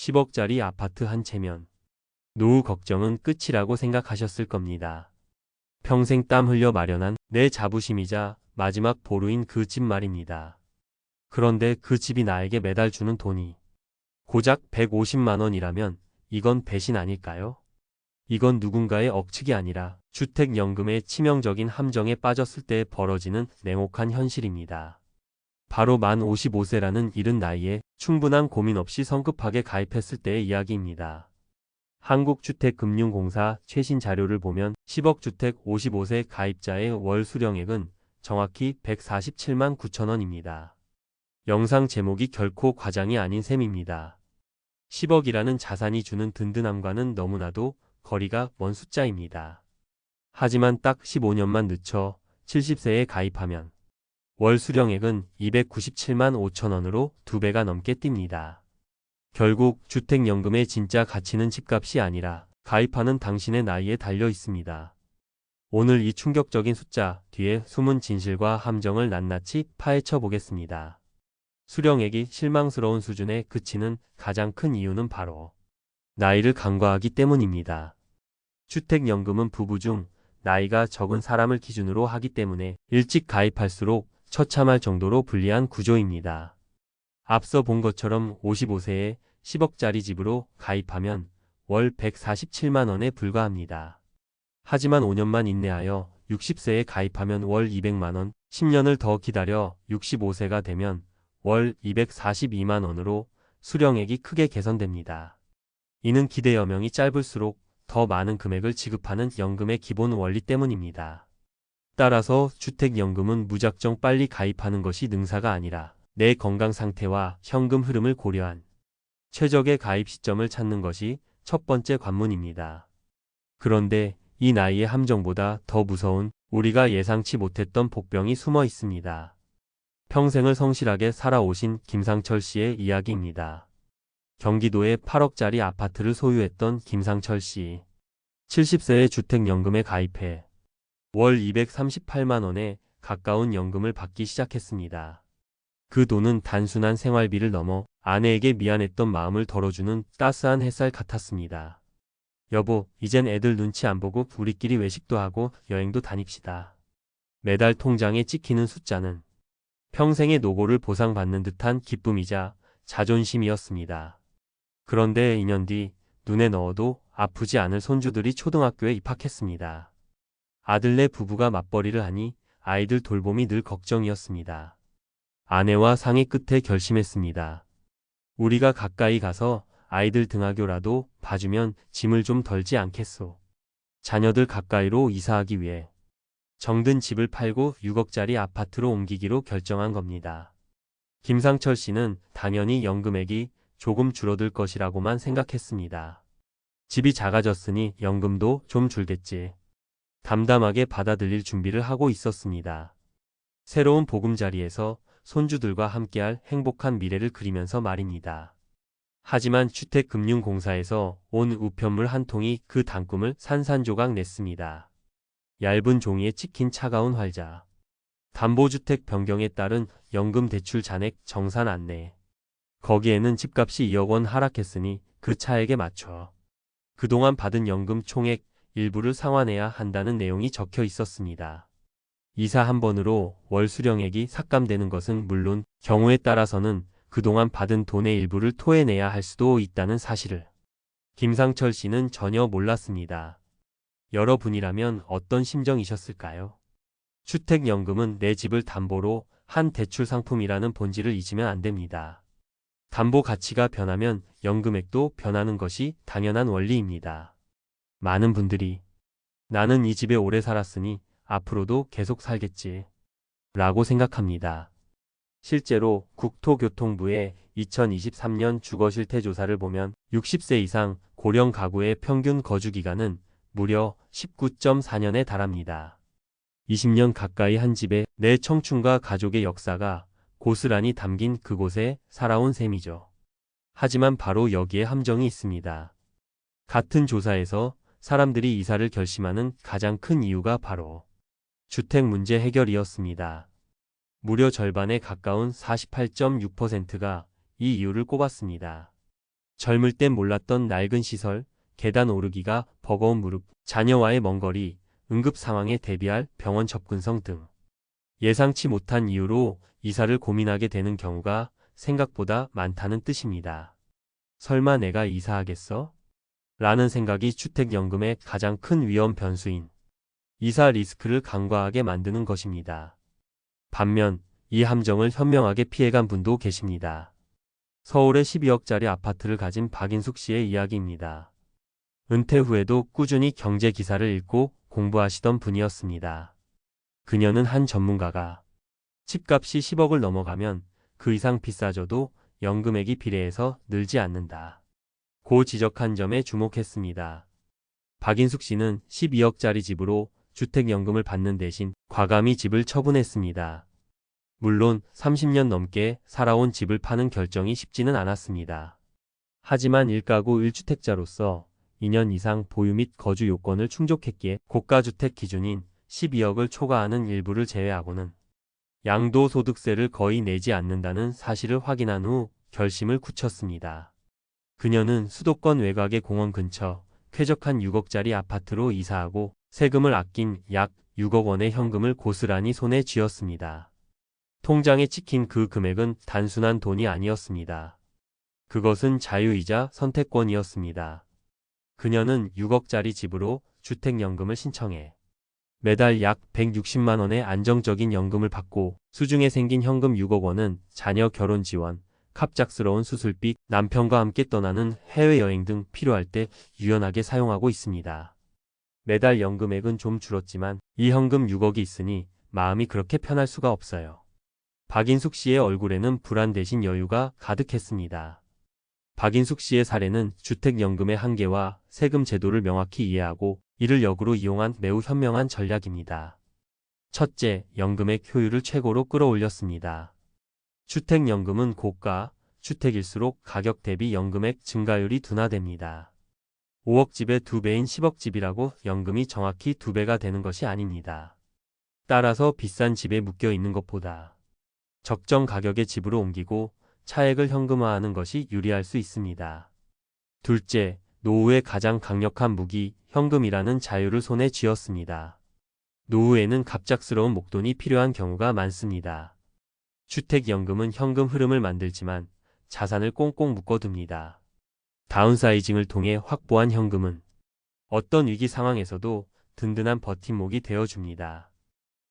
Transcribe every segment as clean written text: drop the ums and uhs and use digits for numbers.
10억짜리 아파트 한 채면 노후 걱정은 끝이라고 생각하셨을 겁니다. 평생 땀 흘려 마련한 내 자부심이자 마지막 보루인 그 집 말입니다. 그런데 그 집이 나에게 매달 주는 돈이 고작 150만 원이라면 이건 배신 아닐까요? 이건 누군가의 억측이 아니라 주택연금의 치명적인 함정에 빠졌을 때 벌어지는 냉혹한 현실입니다. 바로 만 55세라는 이른 나이에 충분한 고민 없이 성급하게 가입했을 때의 이야기입니다. 한국주택금융공사 최신 자료를 보면 10억 주택 55세 가입자의 월 수령액은 정확히 147만 9천 원입니다. 영상 제목이 결코 과장이 아닌 셈입니다. 10억이라는 자산이 주는 든든함과는 너무나도 거리가 먼 숫자입니다. 하지만 딱 15년만 늦춰 70세에 가입하면 월 수령액은 297만 5천 원으로 2배가 넘게 뜁니다. 결국 주택연금의 진짜 가치는 집값이 아니라 가입하는 당신의 나이에 달려 있습니다. 오늘 이 충격적인 숫자 뒤에 숨은 진실과 함정을 낱낱이 파헤쳐 보겠습니다. 수령액이 실망스러운 수준에 그치는 가장 큰 이유는 바로 나이를 간과하기 때문입니다. 주택연금은 부부 중 나이가 적은 사람을 기준으로 하기 때문에 일찍 가입할수록 처참할 정도로 불리한 구조입니다. 앞서 본 것처럼 55세에 10억짜리 집으로 가입하면 월 147만 원에 불과합니다. 하지만 5년만 인내하여 60세에 가입하면 월 200만 원, 10년을 더 기다려 65세가 되면 월 242만 원으로 수령액이 크게 개선됩니다. 이는 기대 여명이 짧을수록 더 많은 금액을 지급하는 연금의 기본 원리 때문입니다. 따라서 주택연금은 무작정 빨리 가입하는 것이 능사가 아니라 내 건강 상태와 현금 흐름을 고려한 최적의 가입 시점을 찾는 것이 첫 번째 관문입니다. 그런데 이 나이의 함정보다 더 무서운 우리가 예상치 못했던 복병이 숨어 있습니다. 평생을 성실하게 살아오신 김상철 씨의 이야기입니다. 경기도에 8억짜리 아파트를 소유했던 김상철 씨. 70세의 주택연금에 가입해 월 238만 원에 가까운 연금을 받기 시작했습니다. 그 돈은 단순한 생활비를 넘어 아내에게 미안했던 마음을 덜어주는 따스한 햇살 같았습니다. 여보, 이젠 애들 눈치 안 보고 우리끼리 외식도 하고 여행도 다닙시다. 매달 통장에 찍히는 숫자는 평생의 노고를 보상받는 듯한 기쁨이자 자존심이었습니다. 그런데 2년 뒤 눈에 넣어도 아프지 않을 손주들이 초등학교에 입학했습니다. 아들네 부부가 맞벌이를 하니 아이들 돌봄이 늘 걱정이었습니다. 아내와 상의 끝에 결심했습니다. 우리가 가까이 가서 아이들 등하교라도 봐주면 짐을 좀 덜지 않겠소. 자녀들 가까이로 이사하기 위해 정든 집을 팔고 6억짜리 아파트로 옮기기로 결정한 겁니다. 김상철 씨는 당연히 연금액이 조금 줄어들 것이라고만 생각했습니다. 집이 작아졌으니 연금도 좀 줄겠지. 담담하게 받아들일 준비를 하고 있었습니다. 새로운 보금자리에서 손주들과 함께할 행복한 미래를 그리면서 말입니다. 하지만 주택금융공사에서 온 우편물 한 통이 그 단꿈을 산산조각 냈습니다. 얇은 종이에 찍힌 차가운 활자. 담보주택 변경에 따른 연금 대출 잔액 정산 안내. 거기에는 집값이 2억 원 하락했으니 그 차액에 맞춰 그동안 받은 연금 총액 일부를 상환해야 한다는 내용이 적혀 있었습니다. 이사 한 번으로 월 수령액이 삭감되는 것은 물론 경우에 따라서는 그동안 받은 돈의 일부를 토해내야 할 수도 있다는 사실을 김상철 씨는 전혀 몰랐습니다. 여러분이라면 어떤 심정이셨을까요? 주택연금은 내 집을 담보로 한 대출 상품이라는 본질을 잊으면 안 됩니다. 담보 가치가 변하면 연금액도 변하는 것이 당연한 원리입니다. 많은 분들이 나는 이 집에 오래 살았으니 앞으로도 계속 살겠지 라고 생각합니다. 실제로 국토교통부의 2023년 주거실태조사를 보면 60세 이상 고령 가구의 평균 거주기간은 무려 19.4년에 달합니다. 20년 가까이 한 집에 내 청춘과 가족의 역사가 고스란히 담긴 그곳에 살아온 셈이죠. 하지만 바로 여기에 함정이 있습니다. 같은 조사에서 사람들이 이사를 결심하는 가장 큰 이유가 바로 주택 문제 해결이었습니다. 무려 절반에 가까운 48.6%가 이 이유를 꼽았습니다. 젊을 땐 몰랐던 낡은 시설, 계단 오르기가 버거운 무릎, 자녀와의 먼 거리, 응급 상황에 대비할 병원 접근성 등 예상치 못한 이유로 이사를 고민하게 되는 경우가 생각보다 많다는 뜻입니다. 설마 내가 이사하겠어? 라는 생각이 주택연금의 가장 큰 위험 변수인 이사 리스크를 간과하게 만드는 것입니다. 반면 이 함정을 현명하게 피해간 분도 계십니다. 서울의 12억짜리 아파트를 가진 박인숙 씨의 이야기입니다. 은퇴 후에도 꾸준히 경제 기사를 읽고 공부하시던 분이었습니다. 그녀는 한 전문가가 집값이 10억을 넘어가면 그 이상 비싸져도 연금액이 비례해서 늘지 않는다 고 지적한 점에 주목했습니다. 박인숙 씨는 12억짜리 집으로 주택연금을 받는 대신 과감히 집을 처분했습니다. 물론 30년 넘게 살아온 집을 파는 결정이 쉽지는 않았습니다. 하지만 1가구 1주택자로서 2년 이상 보유 및 거주 요건을 충족했기에 고가주택 기준인 12억을 초과하는 일부를 제외하고는 양도소득세를 거의 내지 않는다는 사실을 확인한 후 결심을 굳혔습니다. 그녀는 수도권 외곽의 공원 근처 쾌적한 6억짜리 아파트로 이사하고 세금을 아낀 약 6억 원의 현금을 고스란히 손에 쥐었습니다. 통장에 찍힌 그 금액은 단순한 돈이 아니었습니다. 그것은 자유이자 선택권이었습니다. 그녀는 6억짜리 집으로 주택연금을 신청해 매달 약 160만 원의 안정적인 연금을 받고 수중에 생긴 현금 6억 원은 자녀 결혼 지원, 갑작스러운 수술비, 남편과 함께 떠나는 해외여행 등 필요할 때 유연하게 사용하고 있습니다. 매달 연금액은 좀 줄었지만 이 현금 6억이 있으니 마음이 그렇게 편할 수가 없어요. 박인숙 씨의 얼굴에는 불안 대신 여유가 가득했습니다. 박인숙 씨의 사례는 주택연금의 한계와 세금 제도를 명확히 이해하고 이를 역으로 이용한 매우 현명한 전략입니다. 첫째, 연금액 효율을 최고로 끌어올렸습니다. 주택연금은 고가 주택일수록 가격 대비 연금액 증가율이 둔화됩니다. 5억 집의 2배인 10억 집이라고 연금이 정확히 2배가 되는 것이 아닙니다. 따라서 비싼 집에 묶여 있는 것보다 적정 가격의 집으로 옮기고 차액을 현금화하는 것이 유리할 수 있습니다. 둘째, 노후의 가장 강력한 무기, 현금이라는 자유를 손에 쥐었습니다. 노후에는 갑작스러운 목돈이 필요한 경우가 많습니다. 주택연금은 현금 흐름을 만들지만 자산을 꽁꽁 묶어둡니다. 다운사이징을 통해 확보한 현금은 어떤 위기 상황에서도 든든한 버팀목이 되어줍니다.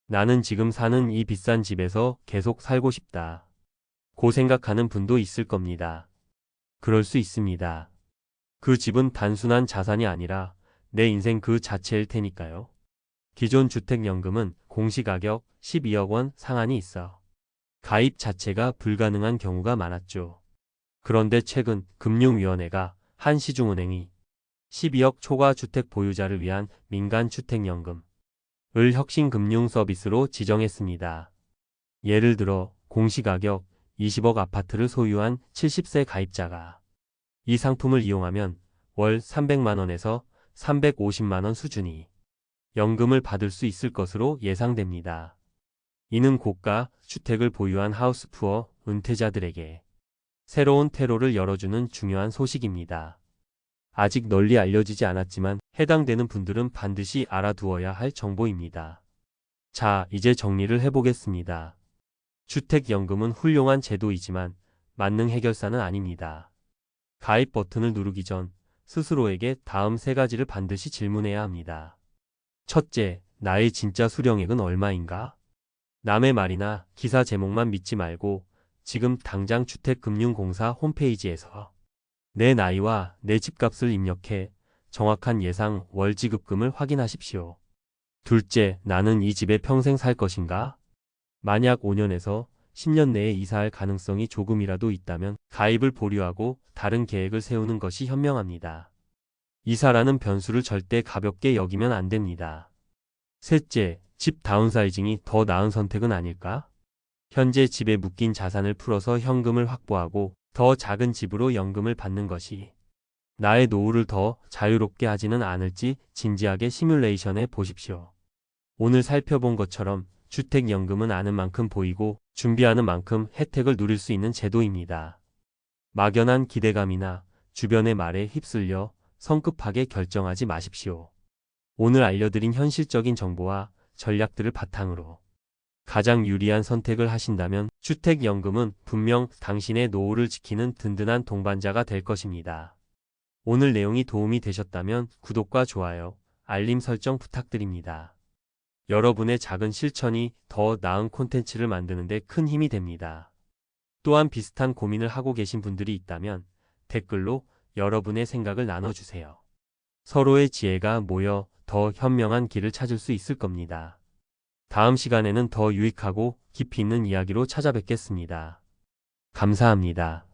나는 지금 사는 이 비싼 집에서 계속 살고 싶다 고 생각하는 분도 있을 겁니다. 그럴 수 있습니다. 그 집은 단순한 자산이 아니라 내 인생 그 자체일 테니까요. 기존 주택연금은 공시가격 12억 원 상한이 있어 가입 자체가 불가능한 경우가 많았죠. 그런데 최근 금융위원회가 한시중은행이 12억 초과 주택 보유자를 위한 민간주택연금을 혁신금융 서비스로 지정했습니다. 예를 들어 공시가격 20억 아파트를 소유한 70세 가입자가 이 상품을 이용하면 월 300만 원에서 350만 원 수준이 연금을 받을 수 있을 것으로 예상됩니다. 이는 고가 주택을 보유한 하우스푸어 은퇴자들에게 새로운 퇴로를 열어주는 중요한 소식입니다. 아직 널리 알려지지 않았지만 해당되는 분들은 반드시 알아두어야 할 정보입니다. 자, 이제 정리를 해보겠습니다. 주택연금은 훌륭한 제도이지만 만능 해결사는 아닙니다. 가입 버튼을 누르기 전 스스로에게 다음 3가지를 반드시 질문해야 합니다. 첫째, 나의 진짜 수령액은 얼마인가? 남의 말이나 기사 제목만 믿지 말고 지금 당장 주택금융공사 홈페이지에서 내 나이와 내 집값을 입력해 정확한 예상 월지급금을 확인하십시오. 둘째, 나는 이 집에 평생 살 것인가? 만약 5년에서 10년 내에 이사할 가능성이 조금이라도 있다면 가입을 보류하고 다른 계획을 세우는 것이 현명합니다. 이사라는 변수를 절대 가볍게 여기면 안 됩니다. 셋째, 집 다운사이징이 더 나은 선택은 아닐까? 현재 집에 묶인 자산을 풀어서 현금을 확보하고 더 작은 집으로 연금을 받는 것이 나의 노후를 더 자유롭게 하지는 않을지 진지하게 시뮬레이션해 보십시오. 오늘 살펴본 것처럼 주택연금은 아는 만큼 보이고 준비하는 만큼 혜택을 누릴 수 있는 제도입니다. 막연한 기대감이나 주변의 말에 휩쓸려 성급하게 결정하지 마십시오. 오늘 알려드린 현실적인 정보와 전략들을 바탕으로 가장 유리한 선택을 하신다면 주택연금은 분명 당신의 노후를 지키는 든든한 동반자가 될 것입니다. 오늘 내용이 도움이 되셨다면 구독과 좋아요, 알림 설정 부탁드립니다. 여러분의 작은 실천이 더 나은 콘텐츠를 만드는 데 큰 힘이 됩니다. 또한 비슷한 고민을 하고 계신 분들이 있다면 댓글로 여러분의 생각을 나눠주세요. 서로의 지혜가 모여 더 현명한 길을 찾을 수 있을 겁니다. 다음 시간에는 더 유익하고 깊이 있는 이야기로 찾아뵙겠습니다. 감사합니다.